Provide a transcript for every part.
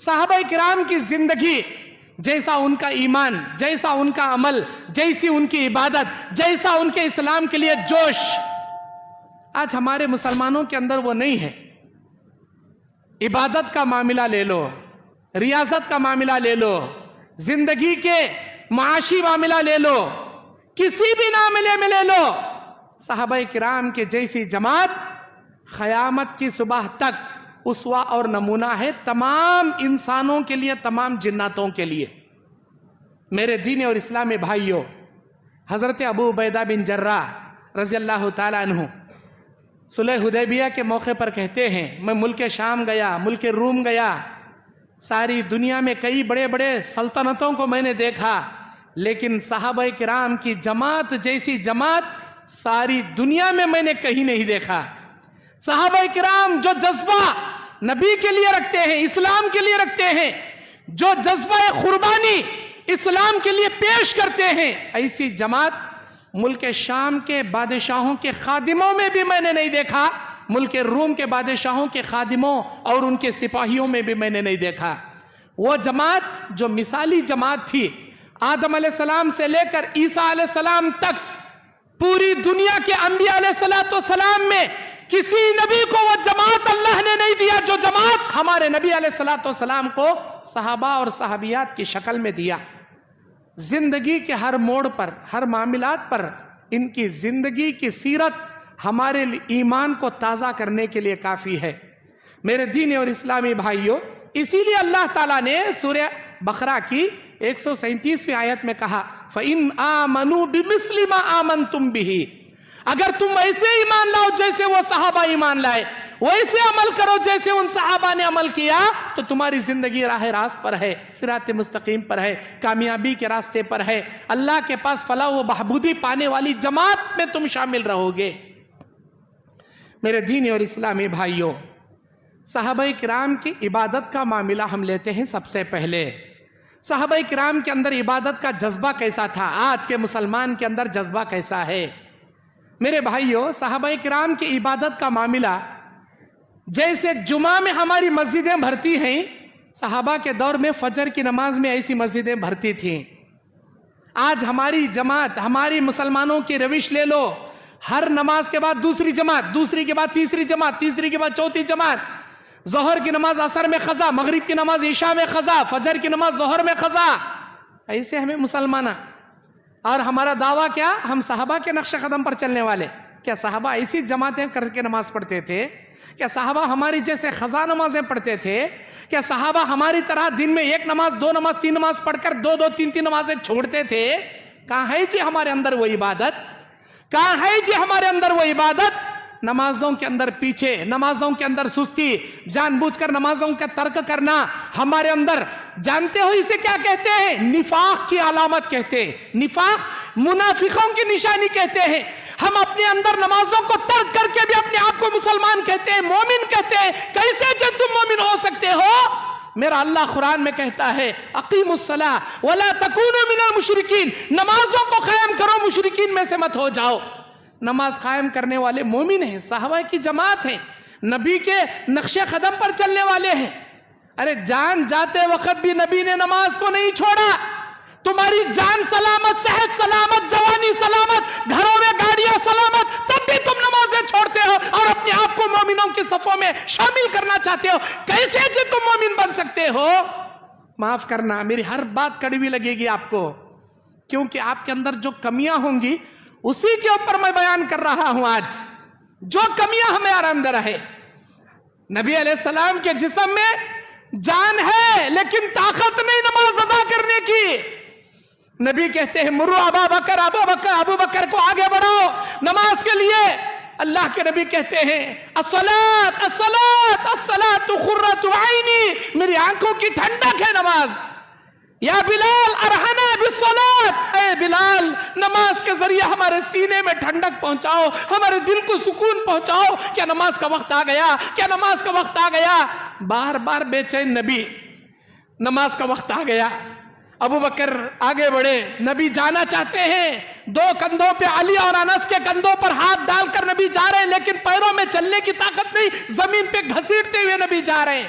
صحابہ کرام کی زندگی، جیسا ان کا ایمان، جیسا ان کا عمل، جیسی ان کی عبادت، جیسا ان کے اسلام کے لیے جوش، آج ہمارے مسلمانوں کے اندر وہ نہیں ہے۔ عبادت کا معاملہ لے لو، ریاضت کا معاملہ لے لو، زندگی کے معاشی معاملہ لے لو، کسی بھی معاملے میں لے لو، صحابہ کرام کے جیسی جماعت قیامت کی صبح تک اسوہ اور نمونہ ہے تمام انسانوں کے لیے، تمام جناتوں کے لیے۔ میرے دین اور اسلامی بھائیوں، حضرت ابو عبیدہ بن جراح رضی اللہ تعالیٰ عنہ صلح حدیبیہ کے موقع پر کہتے ہیں، میں ملک شام گیا، ملک روم گیا، ساری دنیا میں کئی بڑے بڑے سلطنتوں کو میں نے دیکھا، لیکن صحابہ کرام کی جماعت جیسی جماعت ساری دنیا میں نے کہیں نہیں دیکھا۔ صحابہ کرام جو جذبہ نبی کے لیے رکھتے ہیں، اسلام کے لیے رکھتے ہیں، جو جذبہ قربانی اسلام کے لیے پیش کرتے ہیں، ایسی جماعت ملک شام کے بادشاہوں کے خادموں میں بھی میں نے نہیں دیکھا، ملک روم کے بادشاہوں کے خادموں اور ان کے سپاہیوں میں بھی میں نے نہیں دیکھا۔ وہ جماعت جو مثالی جماعت تھی، آدم علیہ السلام سے لے کر عیسیٰ علیہ السلام تک پوری دنیا کے انبیاء علیہ السلام میں کسی نبی کو وہ جماعت اللہ نے نہیں دیا جو جماعت ہمارے نبی علیہ السلام کو صحابہ اور صحابیات کی شکل میں دیا۔ زندگی کے ہر موڑ پر، ہر معاملات پر ان کی زندگی کی سیرت ہمارے ایمان کو تازہ کرنے کے لیے کافی ہے۔ میرے دین اور اسلامی بھائیوں، اسی لیے اللہ تعالیٰ نے سورہ بقرہ کی 137ویں آیت میں کہا فَإِنْ آمَنُوا بِمِثْلِ مَا آمَنْتُمْ بِهِ، اگر تم ایسے ایمان لاؤ جیسے وہ صحابہ ایمان لائے، ویسے عمل کرو جیسے ان صحابہ نے عمل کیا، تو تمہاری زندگی راہ راست پر ہے، صراط مستقیم پر ہے، کامیابی کے راستے پر ہے، اللہ کے پاس فلاح و بہبودی پانے والی جماعت میں تم شامل رہو گے۔ میرے دین اور اسلامی بھائیوں، صحابہ کرام کی عبادت کا معاملہ ہم لیتے ہیں۔ سب سے پہلے صحابہ کرام کے اندر عبادت کا جذبہ کیسا تھا، آج کے مسلمان کے اندر جذبہ کیسا ہے؟ میرے بھائیوں، صحابہ کرام کی عبادت کا معاملہ جیسے جمعہ میں ہماری مسجدیں بھرتی ہیں، صحابہ کے دور میں فجر کی نماز میں ایسی مسجدیں بھرتی تھیں۔ آج ہماری جماعت، ہماری مسلمانوں کی روش لے لو، ہر نماز کے بعد دوسری جماعت، دوسری کے بعد تیسری جماعت، تیسری کے بعد چوتھی جماعت، ظہر کی نماز عصر میں قضا، مغرب کی نماز عشاء میں قضا، فجر کی نماز ظہر میں قضا۔ ایسے ہمیں مسلمانہ، اور ہمارا دعویٰ کیا؟ ہم صحابہ کے نقش قدم پر چلنے والے۔ کیا صحابہ ایسی جماعتیں کر کے نماز پڑھتے تھے؟ کیا صحابہ ہماری جیسے قضا نمازیں پڑھتے تھے؟ کیا صحابہ ہماری طرح دن میں ایک نماز، دو نماز، تین نماز پڑھ کر دو تین نمازیں چھوڑتے تھے؟ کہاں ہے جی ہمارے اندر وہ عبادت؟ کہاں ہے جی ہمارے اندر وہ عبادت؟ نمازوں کے اندر پیچھے، نمازوں کے اندر سستی، جان بوجھ کر نمازوں کا ترک کرنا ہمارے اندر، جانتے ہو اسے کیا کہتے ہیں؟ نفاق کی علامت کہتے ہیں، نفاق منافقوں کی نشانی کہتے ہیں۔ ہم اپنے اندر نمازوں کو ترک کر کے بھی اپنے آپ کو مسلمان کہتے ہیں، مومن کہتے ہیں۔ کیسے جب تم مومن ہو سکتے ہو؟ میرا اللہ قرآن میں کہتا ہے اقیموا الصلاۃ ولا تکونوا من المشرکین، نمازوں کو قائم کرو، مشرکین میں سے مت ہو جاؤ۔ نماز قائم کرنے والے مومن ہیں، صحابہ کی جماعت ہیں، نبی کے نقش قدم پر چلنے والے ہیں۔ ارے جان جاتے وقت بھی نبی نے نماز کو نہیں چھوڑا۔ تمہاری جان سلامت، صحت سلامت، جوانی سلامت، گھروں میں گاڑیاں سلامت، تب بھی تم نمازیں چھوڑتے ہو اور اپنے آپ کو مومنوں کے صفوں میں شامل کرنا چاہتے ہو۔ کیسے جی تم مومن بن سکتے ہو؟ معاف کرنا، میری ہر بات کڑوی لگے گی آپ کو، کیونکہ آپ کے اندر جو کمیاں ہوں گی اسی کے اوپر میں بیان کر رہا ہوں۔ آج جو کمیاں ہمارے اندر ہے، نبی علیہ السلام کے جسم میں جان ہے لیکن طاقت نہیں نماز ادا کرنے کی۔ نبی کہتے ہیں مرو ابو بکر کو آگے بڑھاؤ نماز کے لیے۔ اللہ کے نبی کہتے ہیں الصلاۃ الصلاۃ الصلاۃ قرۃ عینی، میری آنکھوں کی ٹھنڈک ہے نماز۔ یا بلال ارحنا بالصلاۃ، اے بلال نماز کے ذریعے ہمارے سینے میں ٹھنڈک پہنچاؤ، ہمارے دل کو سکون پہنچاؤ۔ کیا نماز کا وقت آ گیا؟ کیا نماز کا وقت آ گیا؟ بار بار بے چین نبی، نماز کا وقت آ گیا۔ ابو بکر آگے بڑھے، نبی جانا چاہتے ہیں، دو کندھوں پہ علی اور انس کے کندھوں پر ہاتھ ڈال کر نبی جا رہے ہیں، لیکن پیروں میں چلنے کی طاقت نہیں، زمین پہ گھسیٹتے ہوئے نبی جا رہے ہیں۔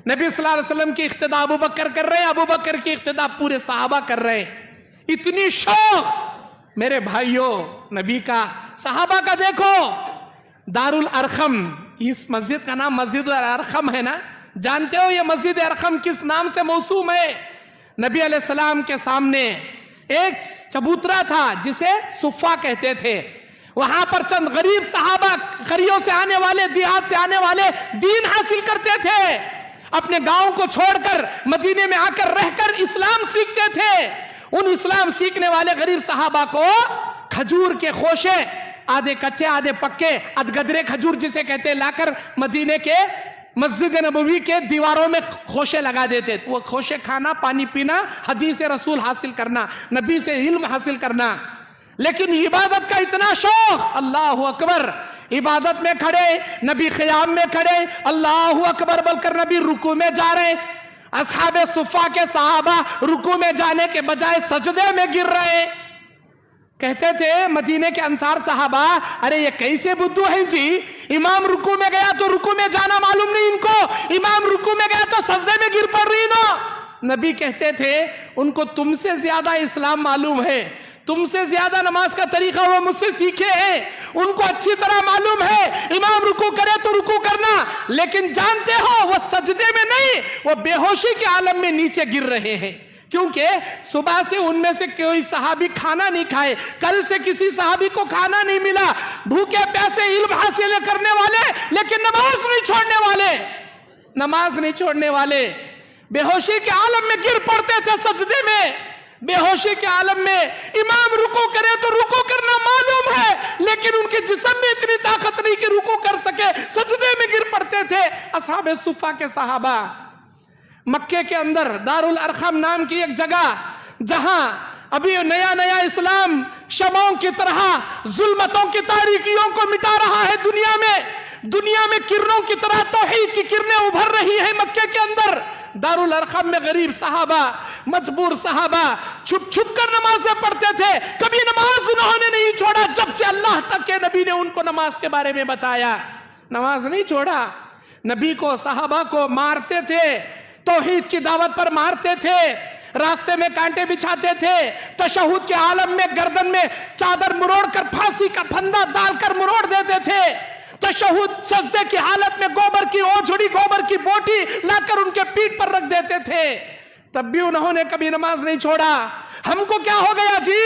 نبی صلی اللہ علیہ وسلم کی اقتداء ابو بکر کر رہے ہیں، ابو بکر کی اقتداء پورے صحابہ کر رہے ہیں. اتنی شوق میرے بھائیوں نبی کا، صحابہ کا. دیکھو دارالارقم، اس مسجد کا نام مسجد الارقم ہے نا، جانتے ہو یہ مسجد ارقم کس نام سے موسوم ہے؟ نبی علیہ السلام کے سامنے ایک چبوترا تھا جسے صفا کہتے تھے. وہاں پر چند غریب صحابہ، قریوں سے آنے والے، دیہات سے آنے والے دین حاصل کرتے تھے. اپنے گاؤں کو چھوڑ کر مدینے میں آ کر رہ کر اسلام سیکھتے تھے. ان اسلام سیکھنے والے غریب صحابہ کو کھجور کے خوشے، آدھے کچے آدھے پکے، ادگدرے کھجور جسے کہتے، لا کر مدینے کے مسجد نبوی کے دیواروں میں خوشے لگا دیتے. وہ خوشے کھانا، پانی پینا، حدیث رسول حاصل کرنا، نبی سے علم حاصل کرنا. لیکن عبادت کا اتنا شوق، اللہ اکبر. عبادت میں کھڑے، نبی قیام میں کھڑے، اللہ اکبر بول کر نبی رکوع میں جا رہے. اصحاب صفا کے صحابہ رکوع میں جانے کے بجائے سجدے میں گر رہے. کہتے تھے مدینے کے انصار صحابہ، ارے یہ کیسے بدو ہیں جی، امام رکوع میں گیا تو رکوع میں جانا معلوم نہیں ان کو، امام رکوع میں گیا تو سجدے میں گر پڑ رہی نا. نبی کہتے تھے ان کو تم سے زیادہ اسلام معلوم ہے، تم سے زیادہ نماز کا طریقہ وہ مجھ سے سیکھے ہیں، ان کو اچھی طرح معلوم ہے امام رکوع کرے تو رکوع کرنا. لیکن جانتے ہو وہ سجدے میں نہیں، وہ بے ہوشی کے عالم میں نیچے گر رہے ہیں. کیونکہ صبح سے ان میں سے کوئی صحابی کھانا نہیں کھائے، کل سے کسی صحابی کو کھانا نہیں ملا، بھوکے پیسے علم حاصل کرنے والے لیکن نماز نہیں چھوڑنے والے، نماز نہیں چھوڑنے والے. بے ہوشی کے عالم میں گر پڑتے تھے سجدے میں. بے ہوشی کے عالم میں امام رکوع کرے تو رکوع کرنا معلوم ہے، لیکن ان کے جسم میں اتنی طاقت نہیں کہ رکوع کر سکے، سجدے میں گر پڑتے تھے. اصحاب صفا کے صحابہ مکے کے اندر دارالارقم نام کی ایک جگہ، جہاں ابھی نیا نیا اسلام شمعوں کی طرح ظلمتوں کی تاریکیوں کو مٹا رہا ہے. دنیا میں کرنوں کی طرح توحید کی کرنیں ابھر رہی ہیں مکے کے اندر. دارالارقم میں غریب صحابہ، مجبور صحابہ چھپ چھپ کر نمازیں پڑھتے تھے. کبھی نماز انہوں نے نہیں چھوڑا جب سے اللہ تک کے نبی نے ان کو نماز کے بارے میں بتایا. نماز نہیں چھوڑا. نبی کو، صحابہ کو مارتے تھے، توحید کی دعوت پر مارتے تھے، راستے میں کانٹے بچھاتے تھے، تشہد کے عالم میں گردن میں چادر مروڑ کر پھانسی کا پھندا ڈال کر مروڑ دیتے تھے. تشہد سجدے کی حالت میں گوبر کی اوجھڑی، گوبر کی بوٹی لا کر ان کے پیٹ پر رکھ دیتے تھے. تب بھی انہوں نے کبھی نماز نہیں چھوڑا. ہم کو کیا ہو گیا جی؟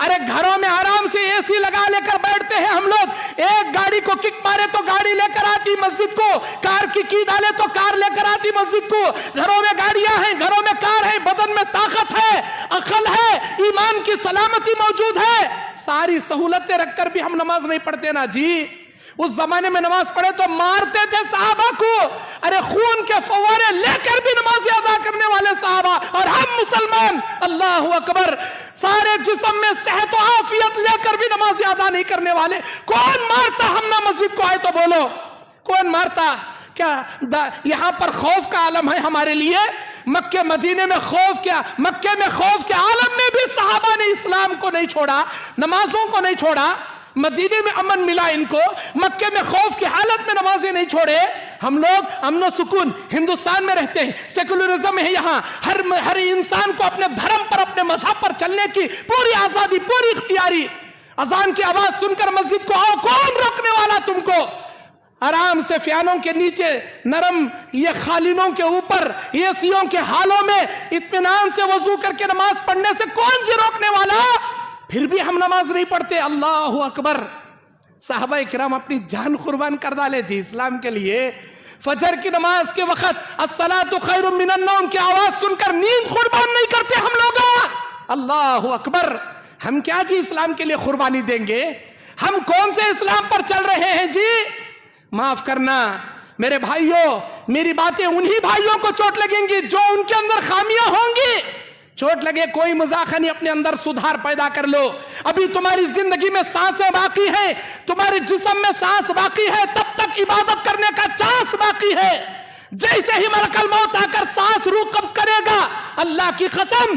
ارے گھروں میں آرام سے اے سی لگا لے کر بیٹھتے ہیں ہم لوگ. ایک گاڑی کو کک مارے تو گاڑی لے کر آتی مسجد کو، کار کی ڈالے تو کار لے کر آتی مسجد کو. گھروں میں گاڑیاں ہیں، گھروں میں کار ہے، بدن میں طاقت ہے، عقل ہے، ایمان کی سلامتی موجود ہے، ساری سہولتیں رکھ کر بھی ہم نماز نہیں پڑھتے نا جی. اس زمانے میں نماز پڑھے تو مارتے تھے صحابہ کو. ارے خون کے فوارے لے کر بھی نماز ادا کرنے والے صحابہ، اور ہم مسلمان اللہ اکبر سارے جسم میں صحت و عافیت لے کر بھی نماز ادا نہیں کرنے والے. کون مارتا ہم نہ مسجد کو آئے تو بولو، کون مارتا؟ کیا یہاں پر خوف کا عالم ہے ہمارے لیے؟ مکے مدینے میں خوف کیا؟ مکے میں خوف کے عالم میں بھی صحابہ نے اسلام کو نہیں چھوڑا، نمازوں کو نہیں چھوڑا. مدینے میں امن ملا ان کو، مکے میں خوف کی حالت میں نمازیں نہیں چھوڑے. ہم لوگ امن و سکون ہندوستان میں رہتے ہیں، سیکولرزم ہے یہاں، ہر انسان کو اپنے دھرم پر، اپنے مذہب پر چلنے کی پوری آزادی، پوری اختیاری. اذان کی آواز سن کر مسجد کو آؤ، کون روکنے والا تم کو؟ آرام سے فیانوں کے نیچے، نرم یہ خالینوں کے اوپر، یہ سیوں کے حالوں میں اطمینان سے وضو کر کے نماز پڑھنے سے کون جی روکنے والا؟ پھر بھی ہم نماز نہیں پڑھتے. اللہ اکبر. صحابہ کرام اپنی جان قربان کر ڈالے جی اسلام کے لیے. فجر کی نماز کے وقت الصلاۃ خیر من النوم کی آواز سن کر نیند قربان نہیں کرتے ہم لوگ. اللہ اکبر. ہم کیا جی اسلام کے لیے قربانی دیں گے؟ ہم کون سے اسلام پر چل رہے ہیں جی؟ معاف کرنا میرے بھائیوں، میری باتیں انہی بھائیوں کو چوٹ لگیں گی جو ان کے اندر خامیاں ہوں گی. چوٹ لگے کوئی مذاق نہیں، اپنے اندر سدھار پیدا کر لو. ابھی تمہاری زندگی میں سانسیں باقی ہیں، تمہارے جسم میں سانس باقی ہے، تب تک عبادت کرنے کا چانس باقی ہے. جیسے ہی ملک الموت آ کر سانس روح قبض کرے گا، اللہ کی قسم